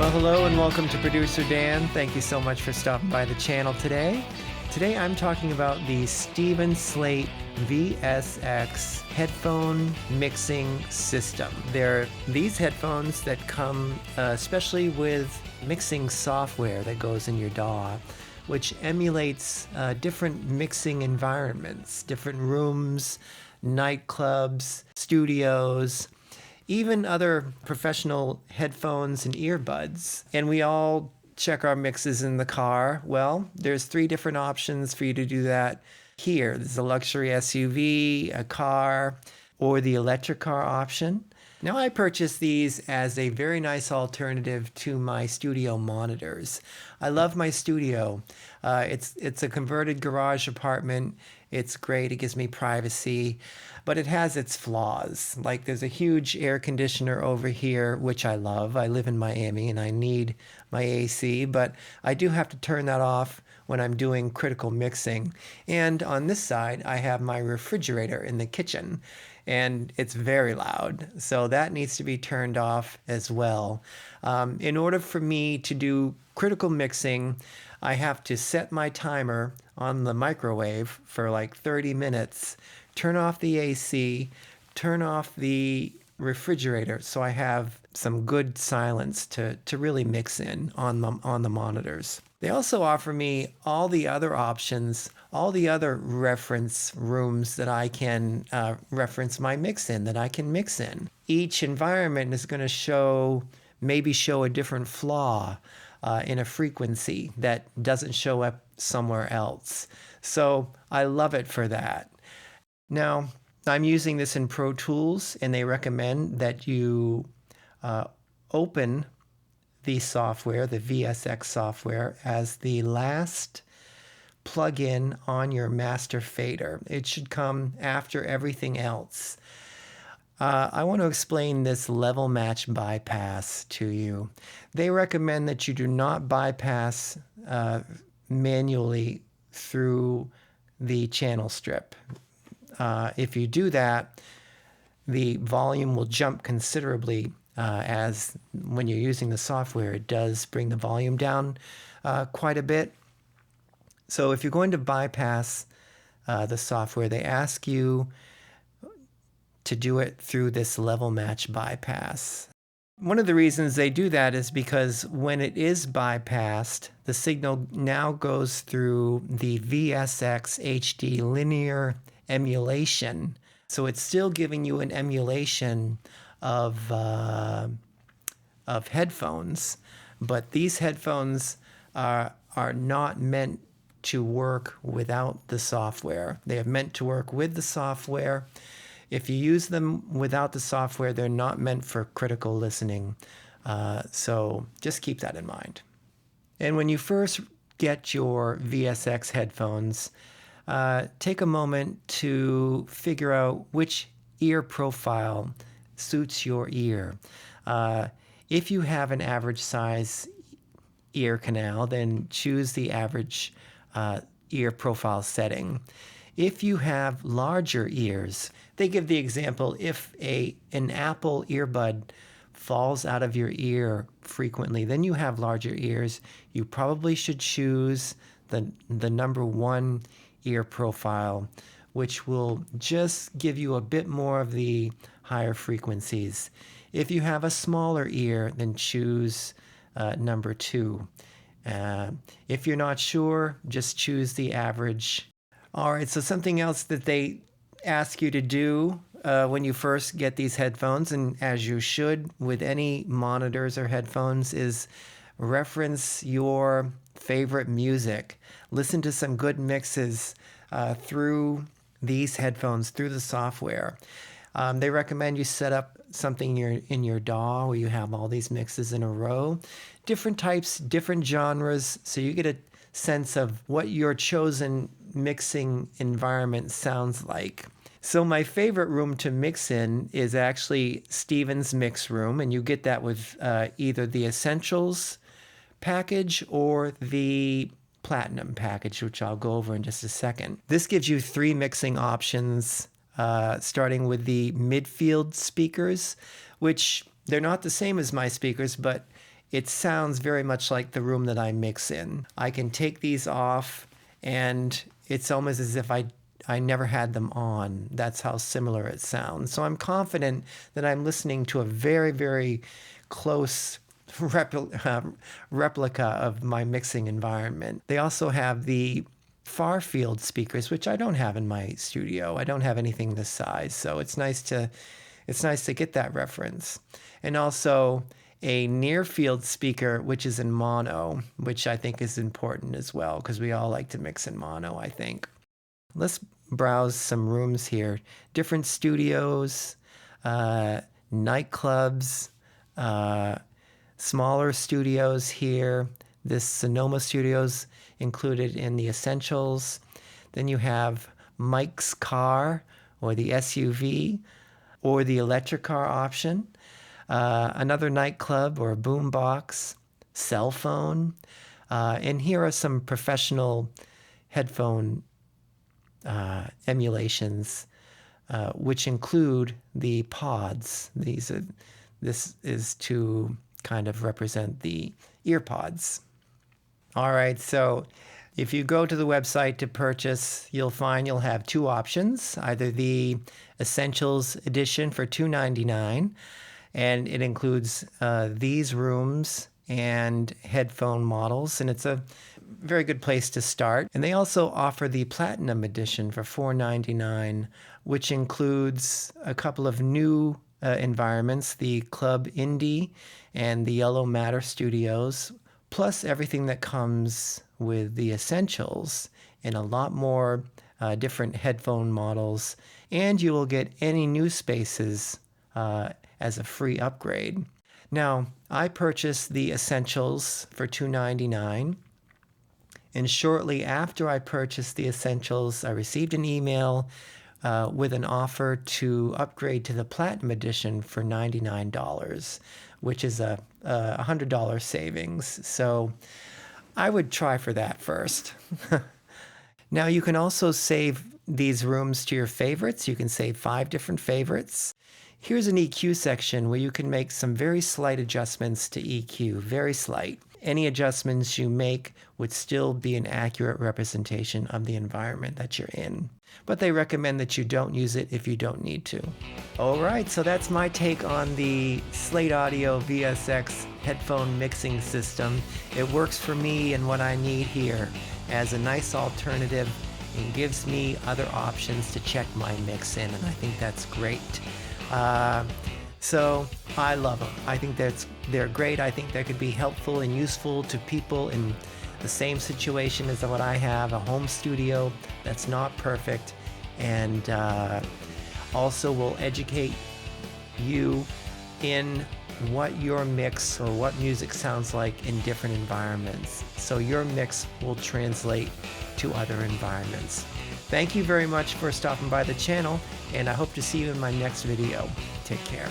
Well, hello and welcome to Producer Dan. Thank you so much for stopping by the channel today. Today I'm talking about the Slate VSX Headphone Mixing System. They're these headphones that come especially with mixing software that goes in your DAW, which emulates different mixing environments, different rooms, nightclubs, studios, even other professional headphones and earbuds. And we all check our mixes in the car. Well, there's 3 different options for you to do that here. There's a luxury SUV, a car, or the electric car option. Now, I purchased these as a very nice alternative to my studio monitors. I love my studio. It's a converted garage apartment. It's great. It gives me privacy, but it has its flaws. Like there's a huge air conditioner over here, which I love. I live in Miami and I need my AC, but I do have to turn that off when I'm doing critical mixing. And on this side, I have my refrigerator in the kitchen, and it's very loud. So that needs to be turned off as well. In order for me to do critical mixing, I have to set my timer on the microwave for like 30 minutes, turn off the AC, turn off the refrigerator so I have some good silence to really mix in on the monitors. They also offer me all the other options, all the other reference rooms that I can reference my mix in, that I can mix in. Each environment is going to maybe show a different flaw in a frequency that doesn't show up somewhere else. So I love it for that. Now, I'm using this in Pro Tools, and they recommend that you open the software, the VSX software, as the last plugin on your master fader. It should come after everything else. I want to explain this level match bypass to you. They recommend that you do not bypass manually through the channel strip. If you do that, the volume will jump considerably as when you're using the software, it does bring the volume down quite a bit. So if you're going to bypass the software, they ask you to do it through this level match bypass. One of the reasons they do that is because when it is bypassed, the signal now goes through the VSX HD linear emulation. So it's still giving you an emulation of headphones, but these headphones are not meant to work without the software. They are meant to work with the software. If you use them without the software, they're not meant for critical listening. So just keep that in mind. And when you first get your VSX headphones, take a moment to figure out which ear profile suits your ear. If you have an average size ear canal, then choose the average ear profile setting. If you have larger ears, they give the example, if an Apple earbud falls out of your ear frequently, then you have larger ears. You probably should choose the number 1 ear profile, which will just give you a bit more of the higher frequencies. If you have a smaller ear, then choose number 2. If you're not sure, just choose the average. All right, so something else that they ask you to do when you first get these headphones, and as you should with any monitors or headphones, is reference your favorite music. Listen to some good mixes through these headphones, through the software. They recommend you set up something in your DAW where you have all these mixes in a row, different types, different genres, so you get a sense of what your chosen mixing environment sounds like. So my favorite room to mix in is actually Steven's Mix Room, and you get that with either the Essentials package or the Platinum package, which I'll go over in just a second. This gives you 3 mixing options, starting with the midfield speakers, which they're not the same as my speakers, but it sounds very much like the room that I mix in. I can take these off and it's almost as if I never had them on. That's how similar it sounds. So I'm confident that I'm listening to a very, very close replica of my mixing environment. They also have the far field speakers, which I don't have in my studio. I don't have anything this size, so it's nice to get that reference. And also a near field speaker, which is in mono, which I think is important as well, because we all like to mix in mono, I think. Let's browse some rooms here. Different studios, nightclubs, smaller studios here. This Sonoma Studios included in the Essentials. Then you have Mike's Car, or the SUV, or the electric car option. Another nightclub or a boombox, cell phone. And here are some professional headphone emulations, which include the pods. This is to kind of represent the ear pods. All right, so if you go to the website to purchase, you'll find you'll have two options, either the Essentials Edition for $2.99, and it includes these rooms and headphone models, and it's a very good place to start. And they also offer the Platinum Edition for $4.99, which includes a couple of new environments, the Club Indie and the Yellow Matter Studios, plus everything that comes with the Essentials and a lot more different headphone models. And you will get any new spaces as a free upgrade. Now, I purchased the Essentials for $2.99. And shortly after I purchased the Essentials, I received an email with an offer to upgrade to the Platinum Edition for $99, which is a $100 savings. So I would try for that first. Now you can also save these rooms to your favorites. You can save 5 different favorites. Here's an EQ section where you can make some very slight adjustments to EQ, very slight. Any adjustments you make would still be an accurate representation of the environment that you're in. But they recommend that you don't use it if you don't need to. All right, so that's my take on the Slate Audio VSX headphone mixing system. It works for me and what I need here as a nice alternative and gives me other options to check my mix in, and I think that's great. So I love them. I think they're great. I think they could be helpful and useful to people in the same situation as what I have, a home studio that's not perfect, and also will educate you in what your mix or what music sounds like in different environments. So your mix will translate to other environments. Thank you very much for stopping by the channel, and I hope to see you in my next video. Take care.